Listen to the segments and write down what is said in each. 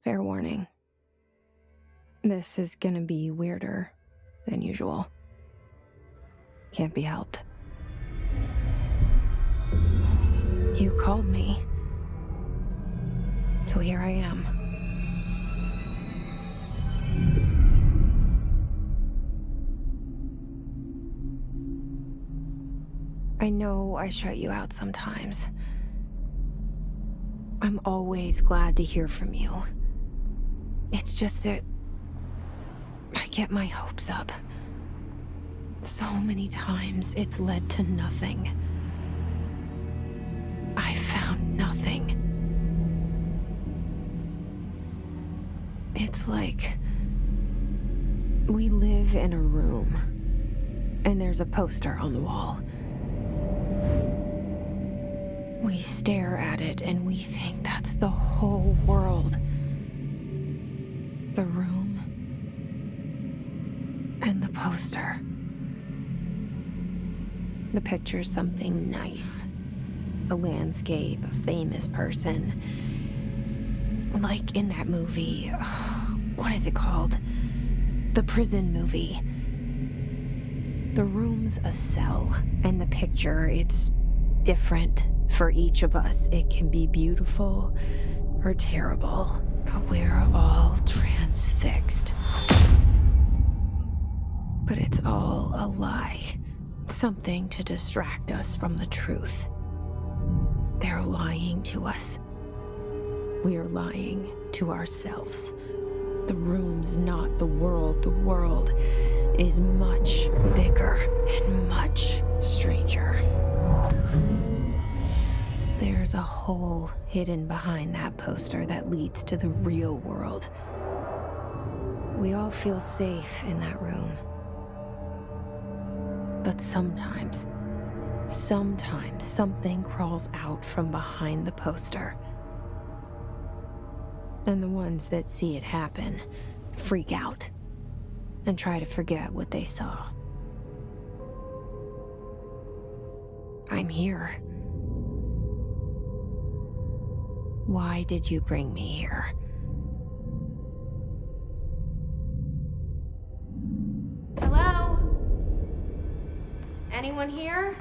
Fair warning. This is gonna be weirder than usual. Can't be helped. You called me. So here I am. I know I shut you out sometimes. I'm always glad to hear from you. It's just that I get my hopes up. So many times it's led to nothing. I found nothing. It's like we live in a room, and there's a poster on the wall. We stare at it and we think that's the whole world. The room and the poster. The picture's something nice. A landscape, a famous person. Like in that movie, what is it called? The prison movie. The room's a cell, and the picture, it's different for each of us. It can be beautiful or terrible, but we're all transfixed. But it's all a lie. Something to distract us from the truth. They're lying to us. We're lying to ourselves. The room's not the world. The world is much bigger and much stranger. There's a hole hidden behind that poster that leads to the real world. We all feel safe in that room. But sometimes something crawls out from behind the poster. And the ones that see it happen freak out and try to forget what they saw. I'm here. Why did you bring me here? Hello? Anyone here?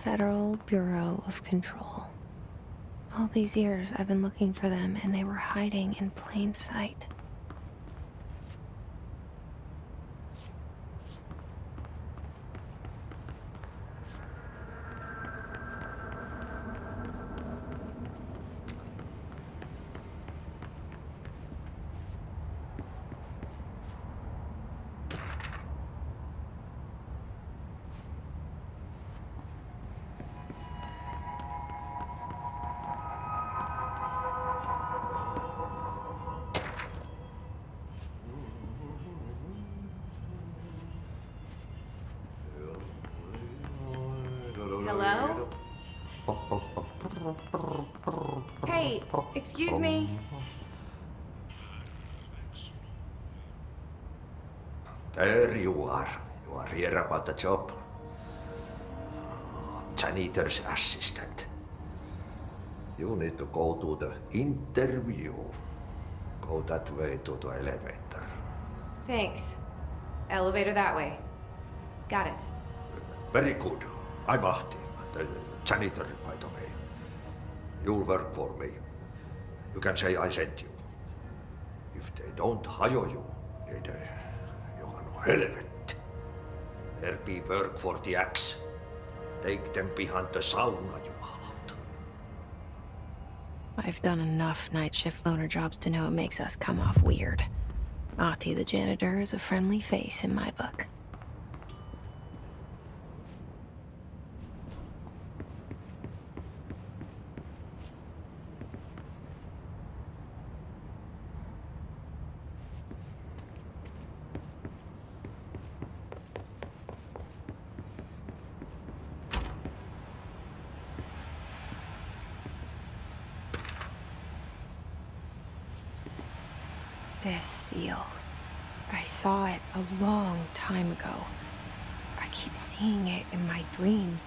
Federal Bureau of Control. All these years I've been looking for them, and they were hiding in plain sight. Hello? Hey, excuse me. There you are. You are here about the job. Janitor's assistant. You need to go to the interview. Go that way to the elevator. Thanks. Elevator that way. Got it. Very good. I'm Ahti, the janitor, by the way. You'll work for me. You can say I sent you. If they don't hire you, then you are no helvet. There be work for the axe. Take them behind the sauna, jumalauta. I've done enough night shift loner jobs to know it makes us come off weird. Ahti the janitor is a friendly face in my book. This seal. I saw it a long time ago. I keep seeing it in my dreams.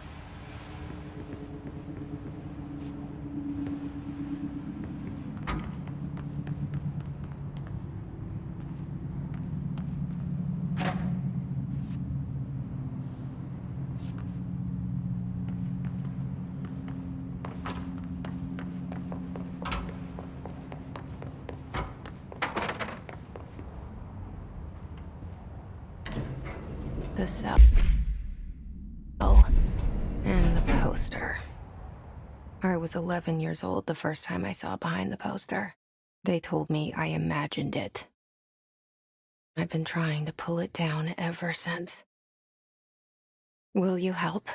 The cell and the poster. I was 11 years old the first time I saw behind the poster. They told me I imagined it. I've been trying to pull it down ever since. Will you help?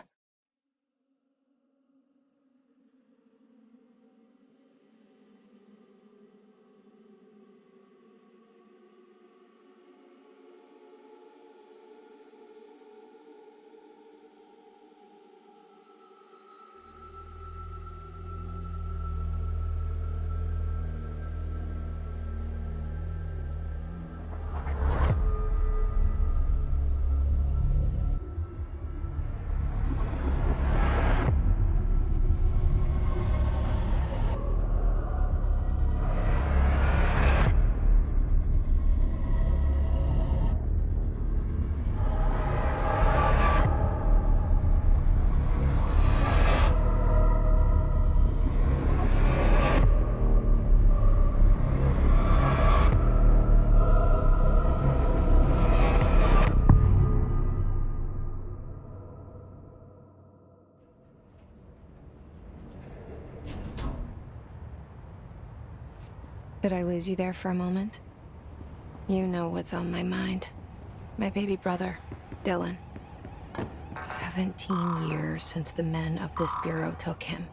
Did I lose you there for a moment? You know what's on my mind. My baby brother, Dylan. 17 years since the men of this bureau took him.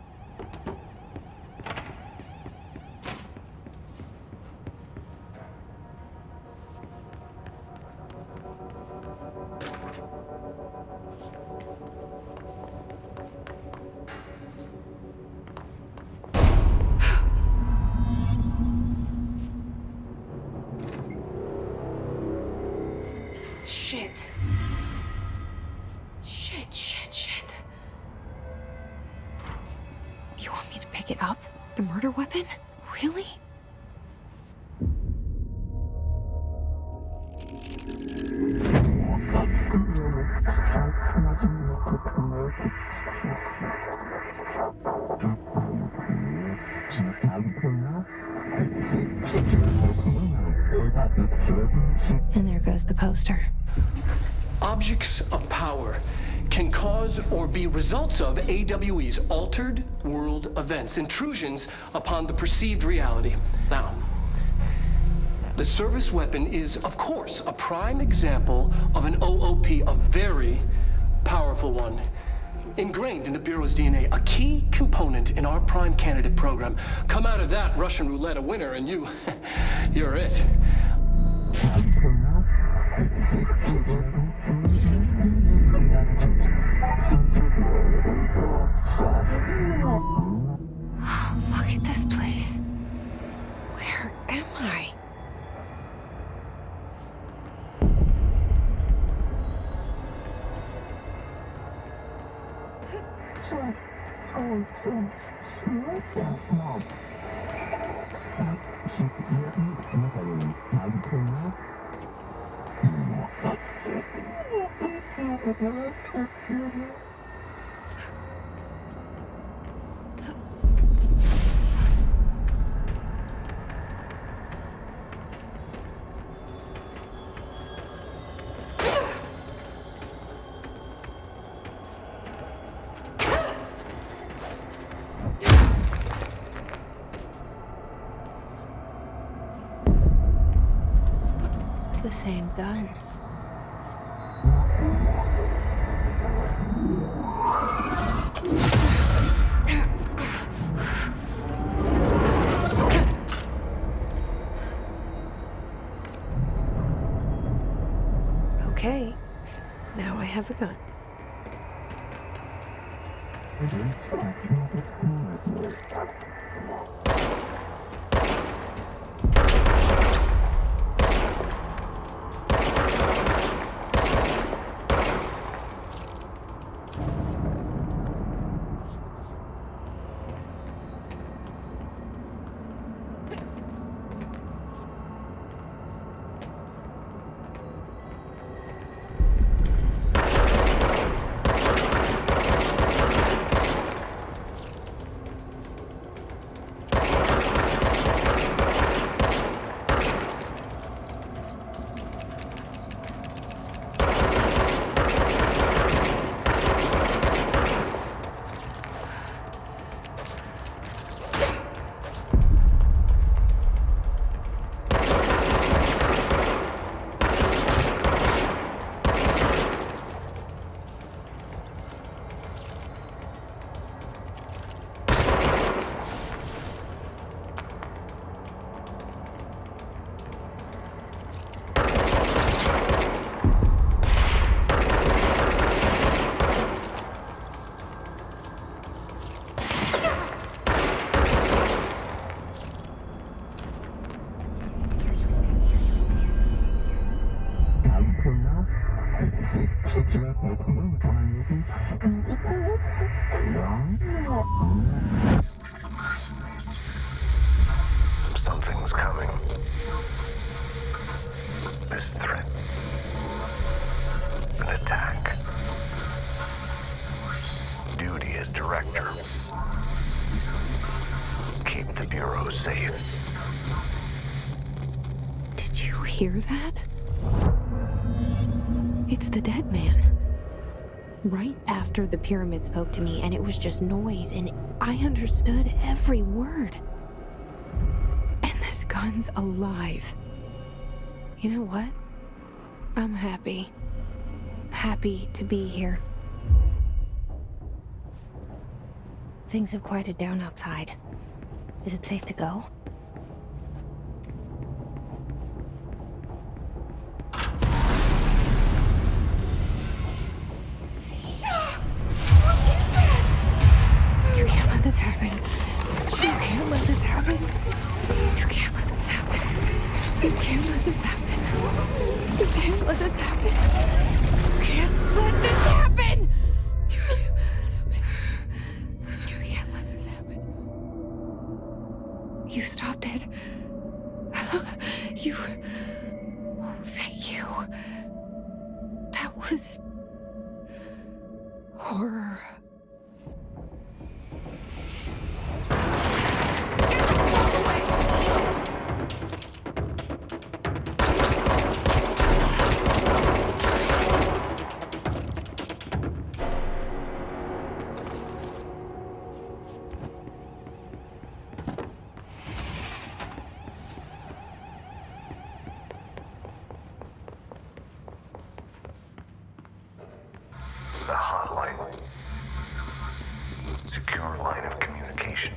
Shit. Shit. You want me to pick it up? The murder weapon? Really? And there goes the poster. Objects of power can cause or be results of AWE's altered world events, intrusions upon the perceived reality. Now, the service weapon is, of course, a prime example of an OOP, a very powerful one. Ingrained in the Bureau's DNA, a key component in our prime candidate program. Come out of that Russian roulette a winner and you're it. Look at this place. Where am I? same gun. Okay, now I have a gun. Something's coming. This threat. An attack. Duty as director. Keep the Bureau safe. Did you hear that? It's the dead man. Right after the pyramid spoke to me, and it was just noise, and I understood every word. And this gun's alive. You know what? I'm happy. Happy to be here. Things have quieted down outside. Is it safe to go? You can't let this happen. You can't let this happen. You can't let this happen. You can't let this happen. You can't let this happen. You can't let this happen. You can't let this happen. You can't let this happen. You stopped it. You... Oh, thank you. That was... horror. The hotline. Secure line of communication.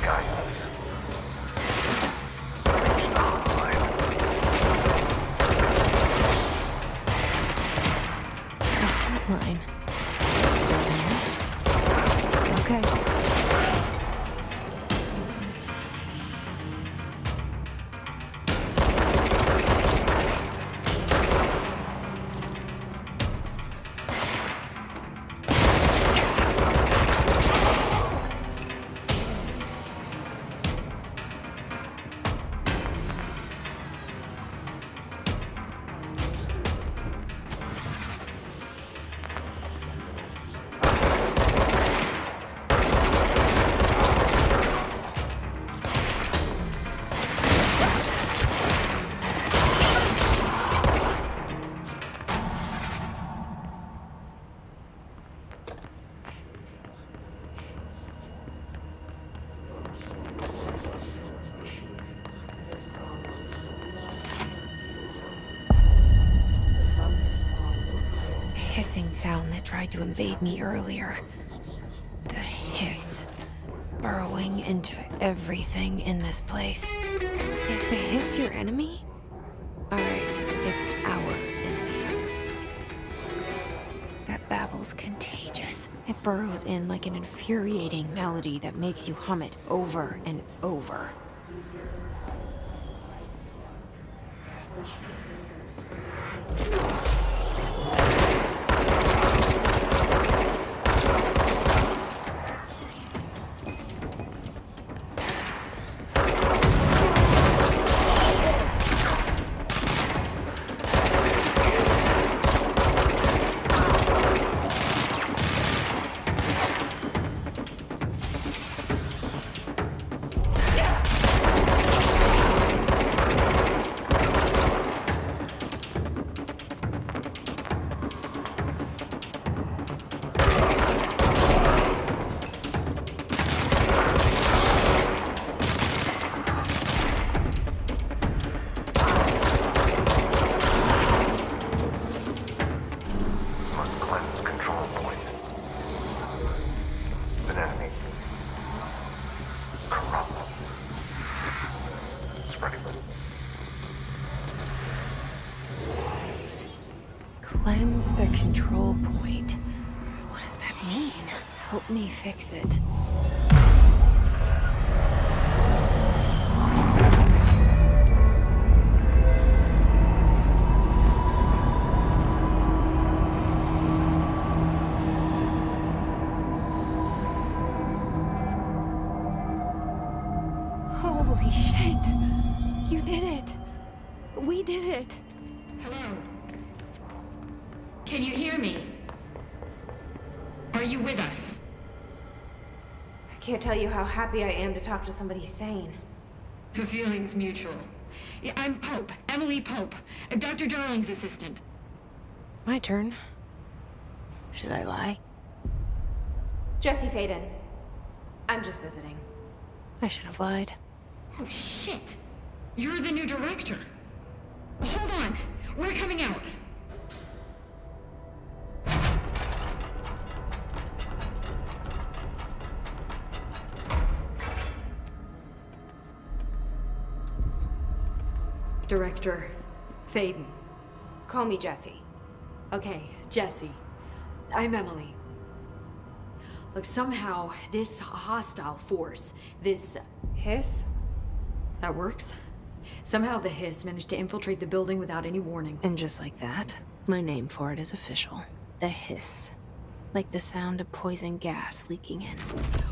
Guidance. Reach the hotline. Line. Okay. hissing sound that tried to invade me earlier. The hiss. Burrowing into everything in this place. Is the hiss your enemy? Alright, it's our enemy. That babble's contagious. It burrows in like an infuriating melody that makes you hum it over and over. Must cleanse control points. An enemy. Corrupt. Spreading. Cleanse the control point. What does that mean? Help me fix it. Holy shit! You did it! We did it! Hello? Can you hear me? Are you with us? I can't tell you how happy I am to talk to somebody sane. The feeling's mutual. Yeah, I'm Pope, Emily Pope, Dr. Darling's assistant. My turn. Should I lie? Jesse Faden. I'm just visiting. I should have lied. Oh, shit. You're the new director. Hold on. We're coming out. Director Faden. Call me Jesse. Okay, Jesse. I'm Emily. Look, somehow this hostile force, this... Hiss? that works? Somehow the hiss managed to infiltrate the building without any warning. And just like that, my name for it is official. The hiss. Like the sound of poison gas leaking in.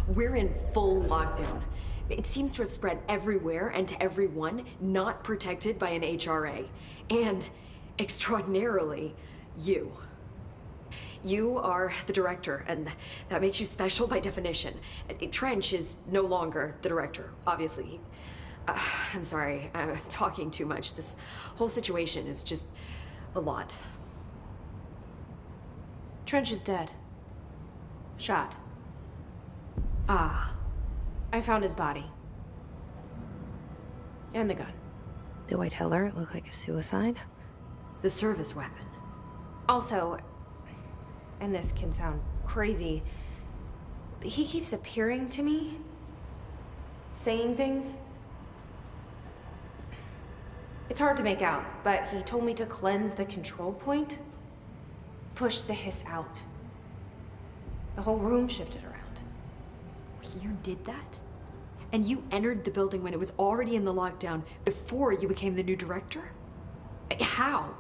We're in full lockdown. It seems to have spread everywhere and to everyone not protected by an HRA. And, extraordinarily, you. You are the director, and that makes you special by definition. Trench is no longer the director, obviously. I'm sorry, I'm talking too much. This whole situation is just a lot. Trench is dead. Shot. Ah, I found his body. And the gun. Do I tell her it looked like a suicide? the service weapon. Also, and this can sound crazy, but he keeps appearing to me, saying things. It's hard to make out, but he told me to cleanse the control point, push the hiss out. The whole room shifted around. You did that? And you entered the building when it was already in the lockdown before you became the new director? How?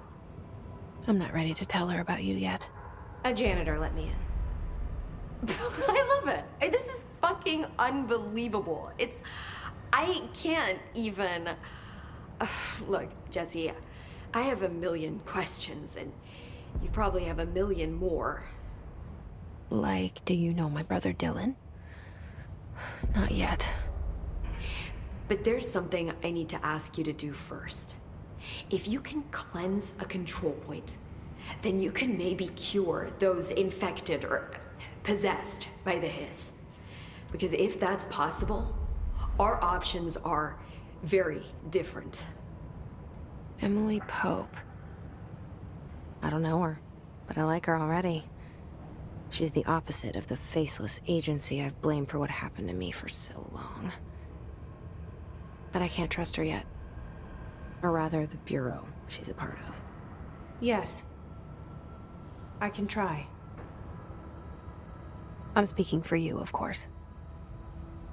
I'm not ready to tell her about you yet. A janitor let me in. I love it. This is fucking unbelievable. I can't even... Look, Jesse, I have a million questions, and you probably have a million more. Like, do you know my brother Dylan? Not yet. But there's something I need to ask you to do first. If you can cleanse a control point, then you can maybe cure those infected or possessed by the hiss. Because if that's possible, our options are very different. Emily Pope. I don't know her. but I like her already. She's the opposite of the faceless agency I've blamed for what happened to me for so long. But I can't trust her yet. Or rather, the Bureau she's a part of. Yes. I can try. I'm speaking for you, of course.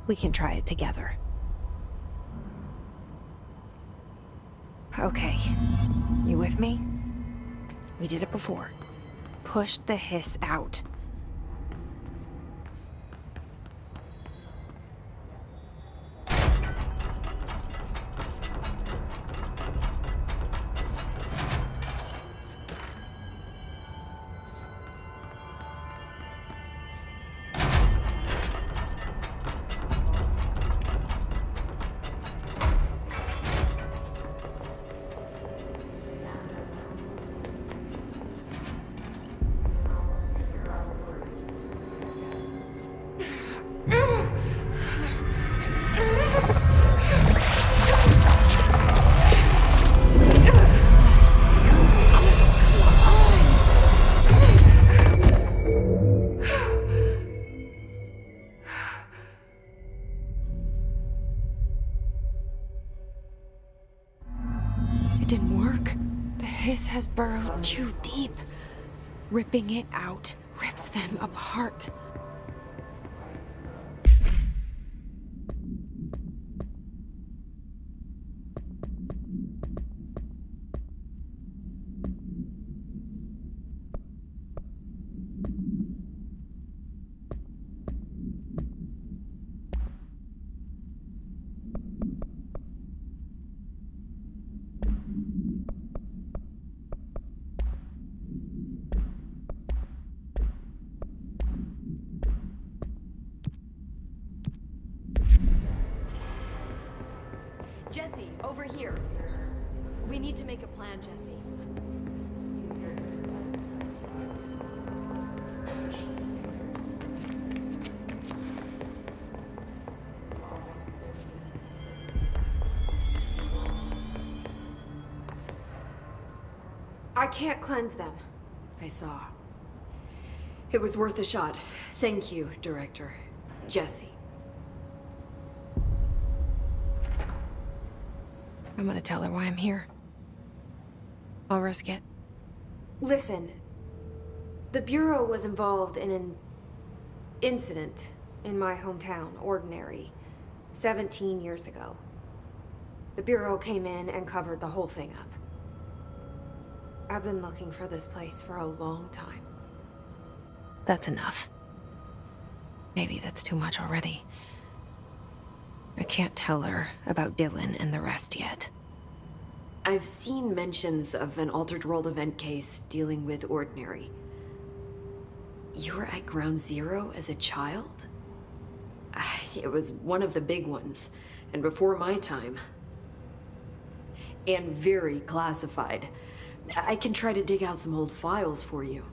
We can try it together. Okay. You with me? We did it before. Push the hiss out. Has burrowed too deep. Ripping it out rips them apart. Jesse, over here. We need to make a plan, Jesse. I can't cleanse them. I saw. It was worth a shot. Thank you, Director. Jesse. I'm gonna tell her why I'm here. I'll risk it. Listen, the Bureau was involved in an incident in my hometown, Ordinary, 17 years ago. The Bureau came in and covered the whole thing up. I've been looking for this place for a long time. That's enough. Maybe that's too much already. I can't tell her about Dylan and the rest yet. I've seen mentions of an Altered World event case dealing with Ordinary. You were at Ground Zero as a child? It was one of the big ones, and before my time. And very classified. I can try to dig out some old files for you.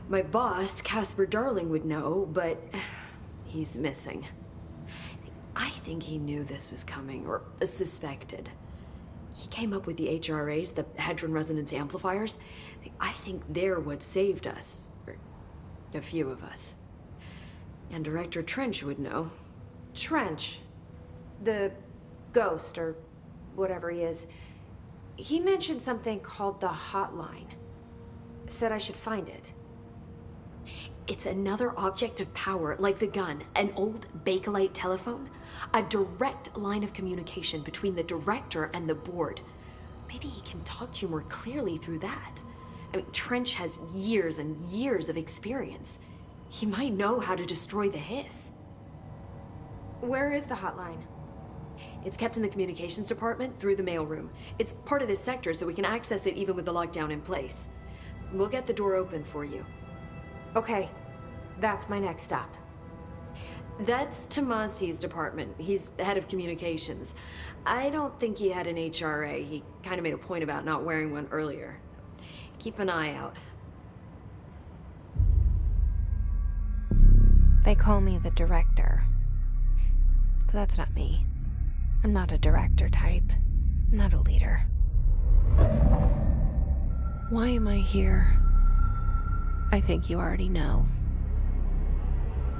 My boss, Casper Darling, would know, but he's missing. I think he knew this was coming, or suspected. He came up with the HRAs, the Hadron Resonance Amplifiers. I think they're what saved us. Or a few of us. And Director Trench would know. Trench, the ghost, or whatever he is, he mentioned something called the Hotline. Said I should find it. It's another object of power, like the gun, an old Bakelite telephone. A direct line of communication between the director and the board. Maybe he can talk to you more clearly through that. I mean, Trench has years and years of experience. He might know how to destroy the hiss. Where is the hotline? It's kept in the communications department through the mailroom. It's part of this sector, so we can access it even with the lockdown in place. We'll get the door open for you. Okay, that's my next stop. That's Tomasi's department. He's head of communications. I don't think he had an HRA. He kind of made a point about not wearing one earlier. Keep an eye out. They call me the director. But that's not me. I'm not a director type. I'm not a leader. Why am I here? I think you already know.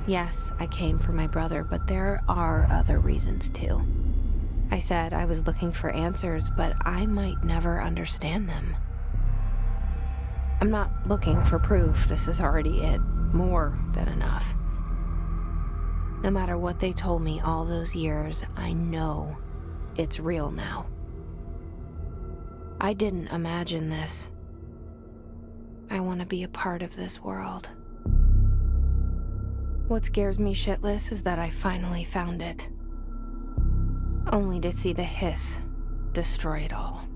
Yes, I came for my brother, but there are other reasons too. I said I was looking for answers, but I might never understand them. I'm not looking for proof. This is already it. More than enough. No matter what they told me all those years, I know it's real now. I didn't imagine this. I want to be a part of this world. What scares me shitless is that I finally found it. Only to see the hiss destroy it all.